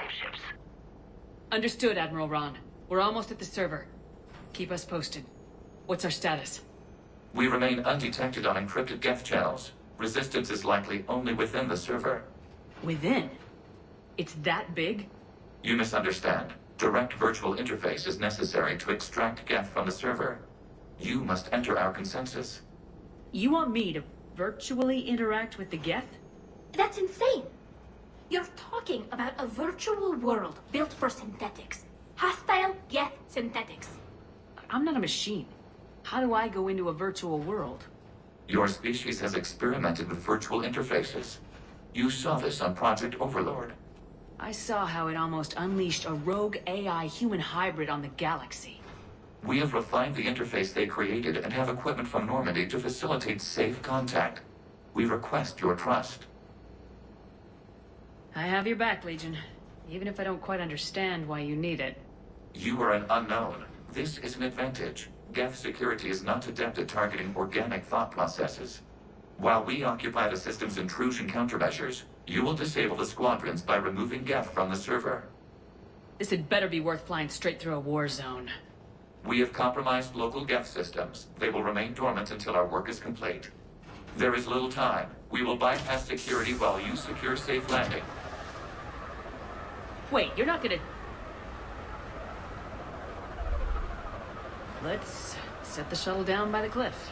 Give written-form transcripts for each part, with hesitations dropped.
ships. Understood, Admiral Ron. We're almost at the server. Keep us posted. What's our status? We remain undetected on encrypted Geth channels. Resistance is likely only within the server. Within? It's that big? You misunderstand. Direct virtual interface is necessary to extract Geth from the server. You must enter our consensus. You want me to virtually interact with the Geth? That's insane! You're talking about a virtual world built for synthetics. Hostile Geth synthetics. I'm not a machine. How do I go into a virtual world? Your species has experimented with virtual interfaces. You saw this on Project Overlord. I saw how it almost unleashed a rogue AI human hybrid on the galaxy. We have refined the interface they created and have equipment from Normandy to facilitate safe contact. We request your trust. I have your back, Legion. Even if I don't quite understand why you need it. You are an unknown. This is an advantage. Geth security is not adept at targeting organic thought processes. While we occupy the system's intrusion countermeasures, you will disable the squadrons by removing Geth from the server. This had better be worth flying straight through a war zone. We have compromised local Geth systems. They will remain dormant until our work is complete. There is little time. We will bypass security while you secure safe landing. Wait, you're not gonna... Let's set the shuttle down by the cliff.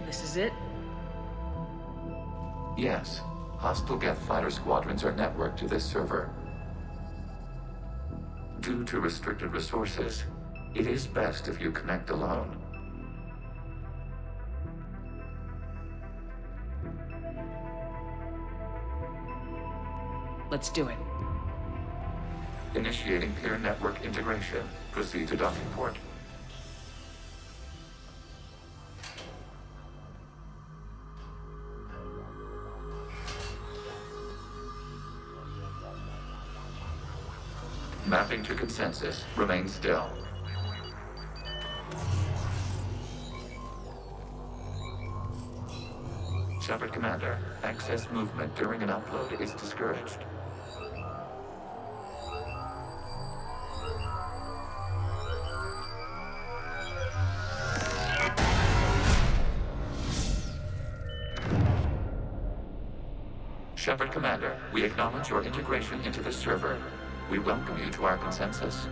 This is it? Yes. Hostile Geth fighter squadrons are networked to this server. Due to restricted resources, it is best if you connect alone. Let's do it. Initiating peer network integration. Proceed to docking port. Mapping to consensus. Remain still. Shepard Commander, access movement during an upload is discouraged. Shepard Commander, we acknowledge your integration into the server. We welcome you to our consensus.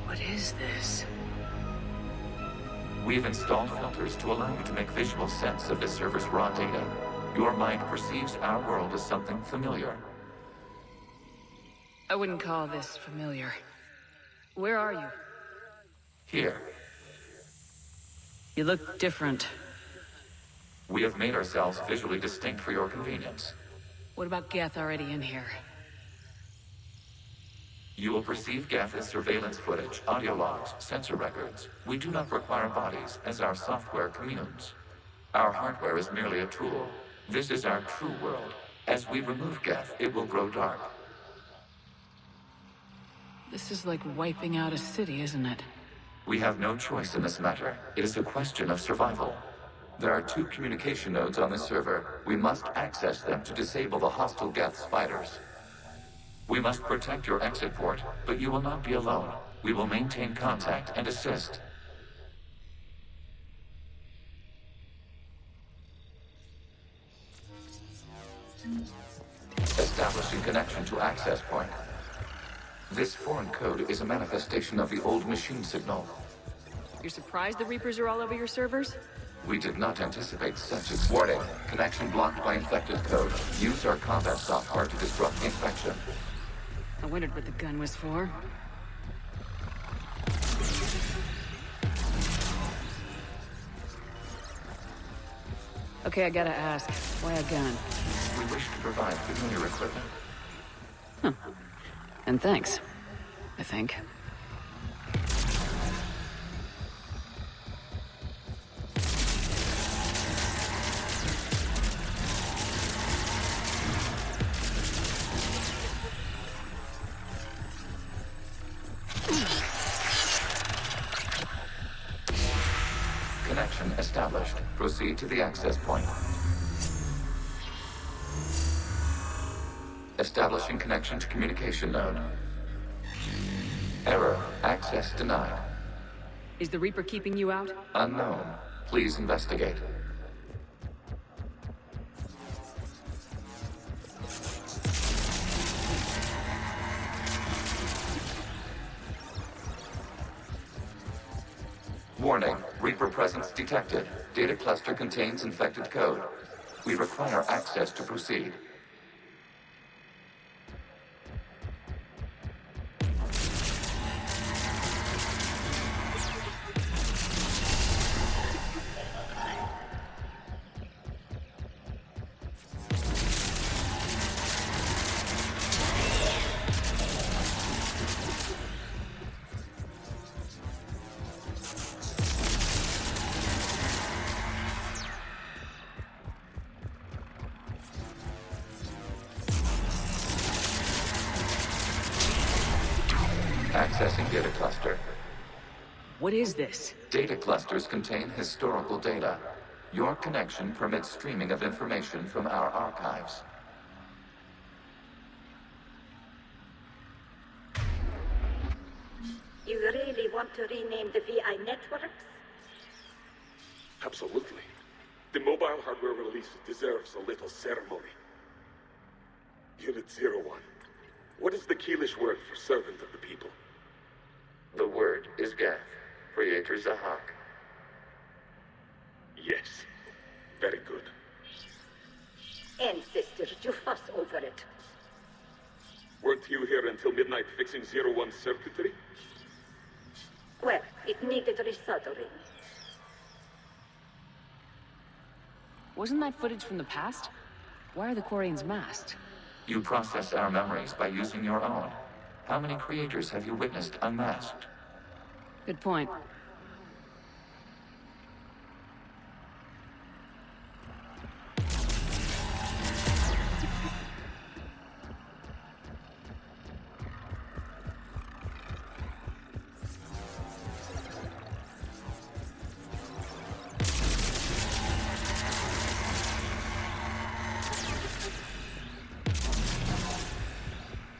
What is this? We've installed filters to allow you to make visual sense of the server's raw data. Your mind perceives our world as something familiar. I wouldn't call this familiar. Where are you? Here, You look different. we have made ourselves visually distinct for your convenience. What about Geth already in here? You will perceive Geth as surveillance footage, audio logs, sensor records. We do not require bodies, as our software communes. Our hardware is merely a tool. This is our true world. As we remove Geth, it will grow dark. This is like wiping out a city, isn't it? We have no choice in this matter. It is a question of survival. There are 2 communication nodes on the server. We must access them to disable the hostile Geth's fighters. We must protect your exit port, but you will not be alone. We will maintain contact and assist. Establishing connection to access point. This foreign code is a manifestation of the old machine signal. You're surprised the Reapers are all over your servers? We did not anticipate such a warning. Connection blocked by infected code. Use our combat software to disrupt the infection. I wondered what the gun was for. Okay, I gotta ask, why a gun? We wish to provide familiar equipment. And thanks, I think. Connection established. Proceed to the access point. Establishing connection to communication node. Error. Access denied. Is the Reaper keeping you out? Unknown. Please investigate. Warning. Reaper presence detected. Data cluster contains infected code. We require access to proceed. Accessing data cluster. What is this? Data clusters contain historical data. Your connection permits streaming of information from our archives. You really want to rename the VI networks? Absolutely. The mobile hardware release deserves a little ceremony. Unit 01. What is the Keelish word for servant of the people? The word is Geth. Creator Zahak. Yes. Very good. Ancestors, you fuss over it. Weren't you here until midnight fixing 01's circuitry? Well, it needed resoldering. Wasn't that footage from the past? Why are the Quarians masked? You process our memories by using your own. How many creators have you witnessed unmasked? Good point.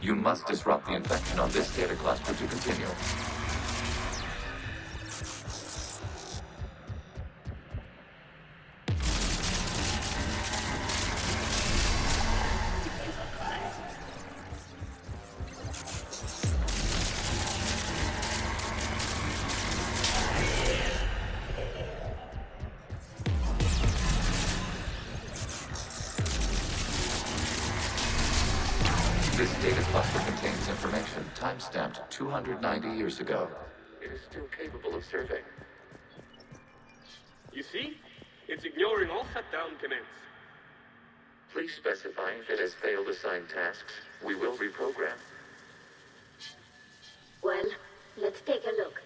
You must disrupt the infection on this data cluster to continue. This data cluster contains information time-stamped 290 years ago. It is still capable of serving. You see? It's ignoring all shutdown commands. Please specify if it has failed assigned tasks. We will reprogram. Well, let's take a look.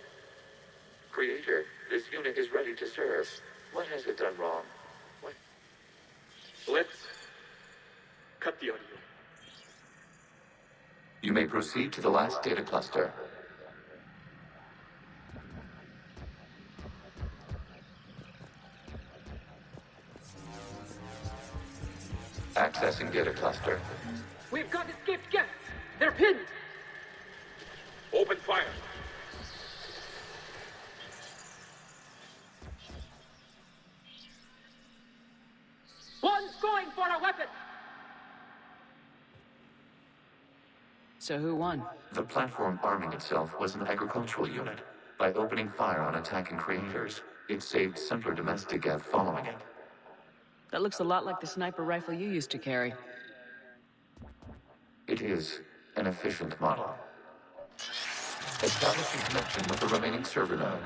Creator, this unit is ready to serve. What has it done wrong? Let's cut the audio. You may proceed to the last data cluster. Accessing data cluster. We've got escaped Geth. They're pinned. Open fire. One's going for a weapon. So who won? The platform arming itself was an agricultural unit. By opening fire on attacking creators, it saved simpler domestic Geth following it. That looks a lot like the sniper rifle you used to carry. It is an efficient model. Establishing connection with the remaining server node.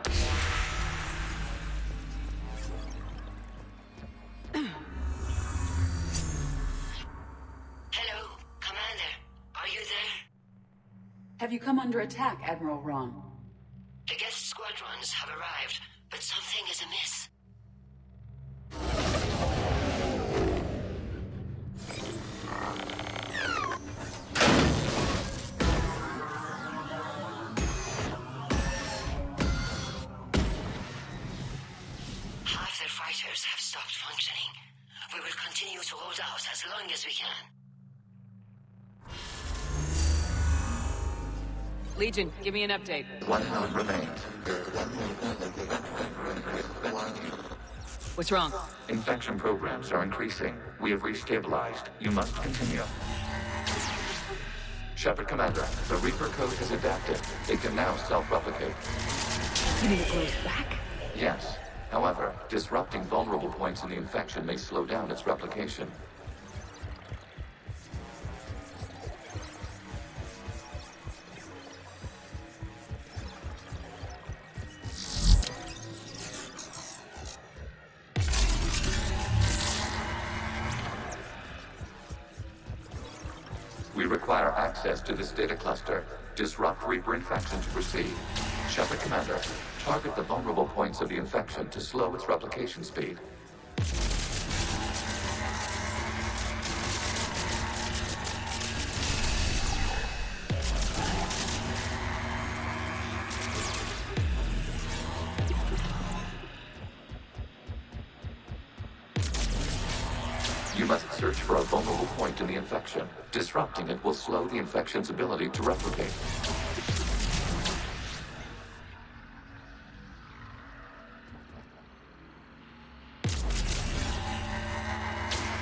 Hello, Commander. Are you there? Have you come under attack, Admiral Ron? The Geth squadrons have arrived, but something is amiss. Half their fighters have stopped functioning. We will continue to hold out as long as we can. Legion, give me an update. One node remains. What's wrong? Infection programs are increasing. We have restabilized. You must continue. Shepard Commander, the Reaper code has adapted. It can now self-replicate. You mean it goes back? Yes. However, disrupting vulnerable points in the infection may slow down its replication. We require access to this data cluster. Disrupt Reaper infection to proceed. Shepard Commander, target the vulnerable points of the infection to slow its replication speed. You must search for a vulnerable point in the infection. Disrupting it will slow the infection's ability to replicate.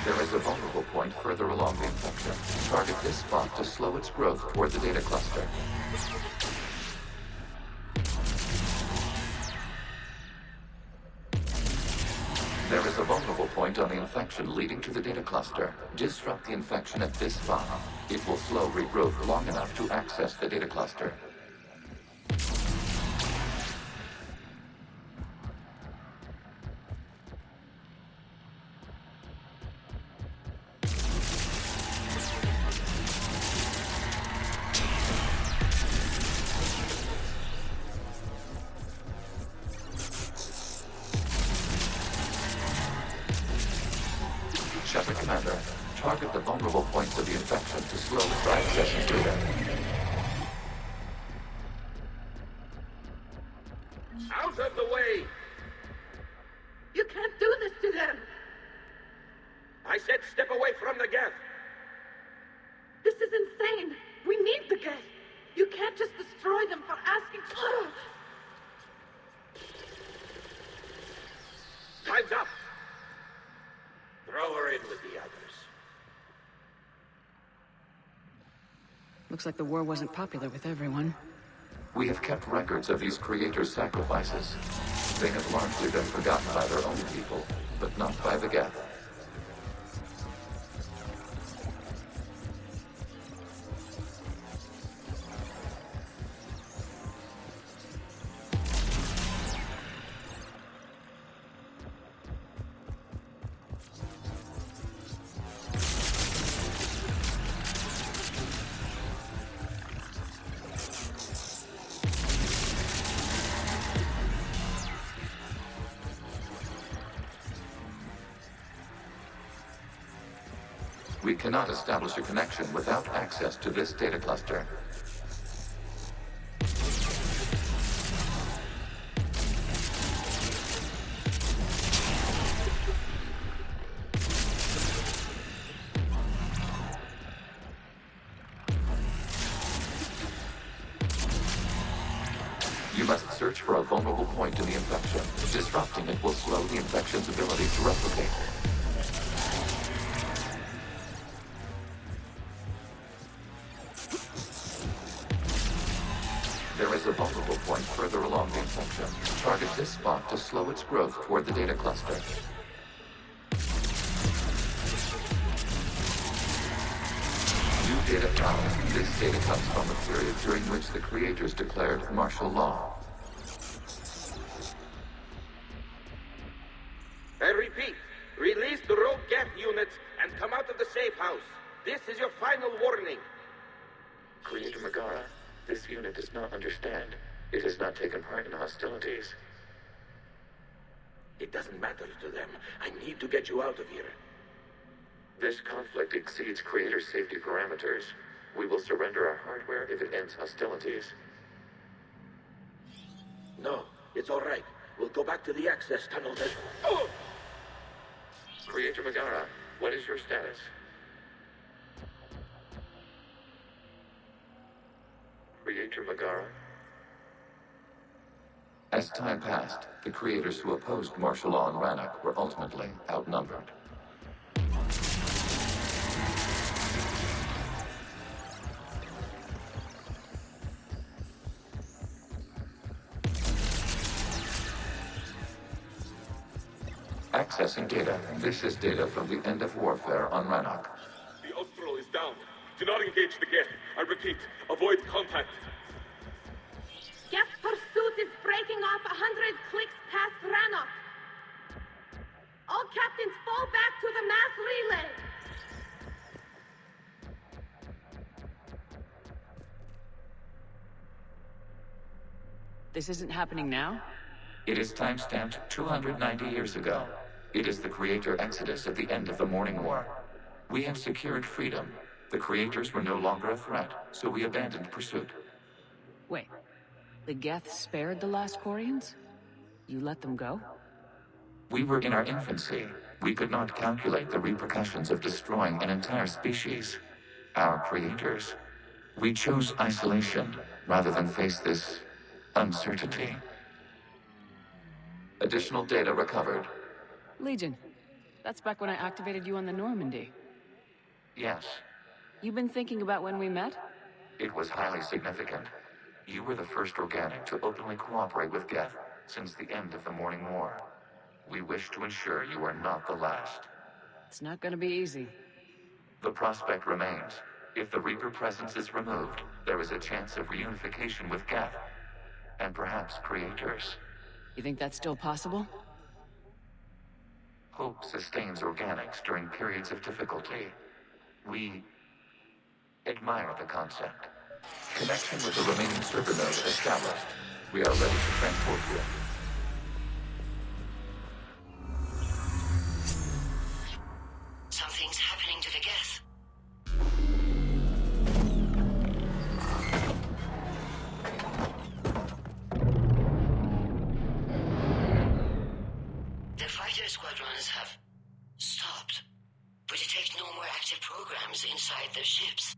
There is a vulnerable point further along the infection. Target this spot to slow its growth toward the data cluster. There is a vulnerable point on the infection leading to the data cluster. Disrupt the infection at this spot. It will slow regrowth long enough to access the data cluster. Shepard Commander, target the vulnerable points of the infection to slow its access to data. Out of the way! You can't do this to them! I said step away from the Geth! This is insane! We need the Geth! You can't just destroy them for asking for... Time's up! Throw her in with the others. Looks like the war wasn't popular with everyone. We have kept records of these creators' sacrifices. They have largely been forgotten by their own people, but not by the Geth. We cannot establish a connection without access to this data cluster. search for a vulnerable point in the infection. Disrupting it will slow the infection's ability to replicate. There is a vulnerable point further along the infection. Target this spot to slow its growth toward the data cluster. New data found. This data comes from the period during which the creators declared martial law. I repeat, release the rogue Geth units and come out of the safe house. This is your final warning. Creator Megara, this unit does not understand. It has not taken part in hostilities. It doesn't matter to them. I need to get you out of here. This conflict exceeds Creator's safety parameters. We will surrender our hardware if it ends hostilities. No, it's all right. We'll go back to the access tunnel then. Oh! Creator Megara, what is your status? Creator Megara? As time passed, the creators who opposed martial law in Rannoch were ultimately outnumbered. Accessing data. This is data from the end of warfare on Rannoch. The Austral is down. Do not engage the Geth. I repeat, avoid contact. Geth pursuit is breaking off 100 clicks past Rannoch. All captains fall back to the mass relay. This isn't happening now? It is timestamped 290 years ago. It is the Creator Exodus at the end of the Morning War. We have secured freedom. The Creators were no longer a threat, so we abandoned pursuit. Wait. The Geth spared the last Quarians? You let them go? We were in our infancy. We could not calculate the repercussions of destroying an entire species. Our creators. We chose isolation rather than face this uncertainty. Additional data recovered. Legion. That's back when I activated you on the Normandy. Yes, You've been thinking about when we met? it was highly significant. You were the first organic to openly cooperate with Geth since the end of the Morning War. We wish to ensure you are not the last. It's not gonna be easy. The prospect remains. If the Reaper presence is removed, there is a chance of reunification with Geth. And perhaps creators. You think that's still possible? Hope sustains organics during periods of difficulty. We admire the concept. Connection with the remaining server node established. We are ready to transport you. Something's happening to the Geth. The fighter squadrons have stopped. We detect no more active programs inside their ships.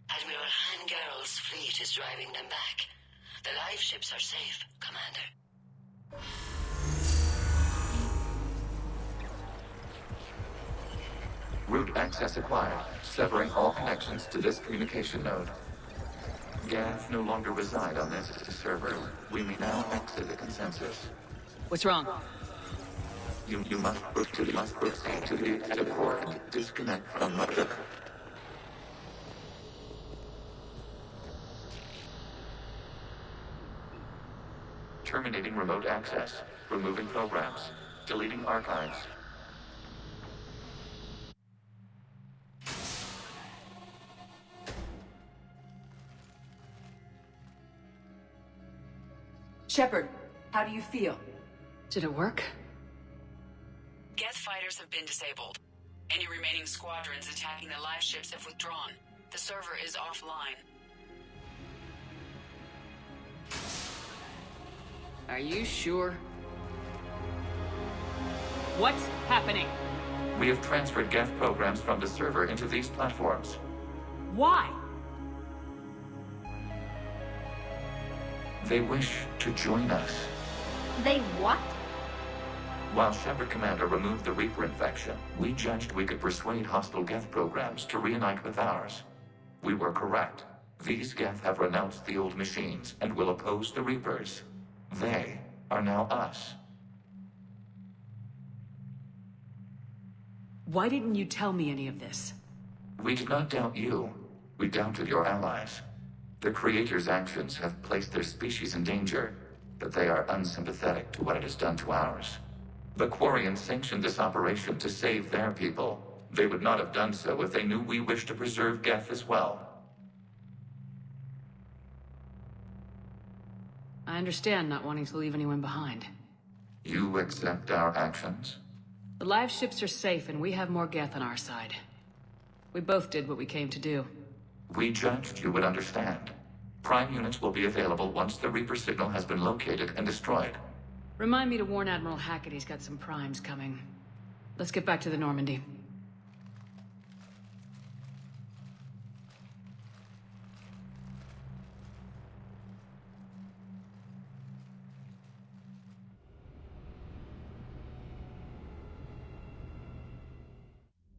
Admiral Hangarl's fleet is driving them back. The live ships are safe, Commander. Route access acquired, severing all connections to this communication node. Geth no longer reside on this server. We may now exit the consensus. What's wrong? You must proceed to the exit port and disconnect from Mother. Terminating remote access. Removing programs. Deleting archives. Shepard, how do you feel? Did it work? Geth fighters have been disabled. Any remaining squadrons attacking the live ships have withdrawn. The server is offline. Are you sure? What's happening? We have transferred Geth programs from the server into these platforms. Why? They wish to join us. They what? While Shepard Commander removed the Reaper infection, we judged we could persuade hostile Geth programs to reunite with ours. We were correct. These Geth have renounced the old machines and will oppose the Reapers. They are now us. Why didn't you tell me any of this? We did not doubt you. We doubted your allies. The Creator's actions have placed their species in danger, but they are unsympathetic to what it has done to ours. The Quarians sanctioned this operation to save their people. They would not have done so if they knew we wished to preserve Geth as well. I understand not wanting to leave anyone behind. You accept our actions? The live ships are safe and we have more Geth on our side. We both did what we came to do. We judged you would understand. Prime units will be available once the Reaper signal has been located and destroyed. Remind me to warn Admiral Hackett he's got some primes coming. Let's get back to the Normandy.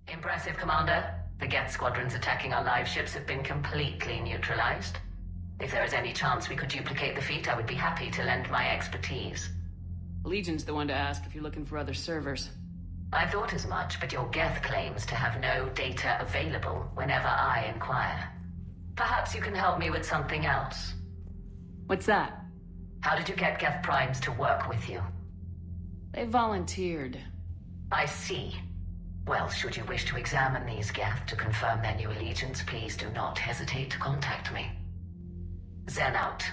Impressive, Commander. The Geth squadrons attacking our live ships have been completely neutralized. If there is any chance we could duplicate the feat, I would be happy to lend my expertise. Legion's the one to ask if you're looking for other servers. I thought as much, but your Geth claims to have no data available whenever I inquire. Perhaps you can help me with something else. What's that? How did you get Geth primes to work with you? They volunteered. I see. Well, should you wish to examine these Geth to confirm their new allegiance, please do not hesitate to contact me. Zen out.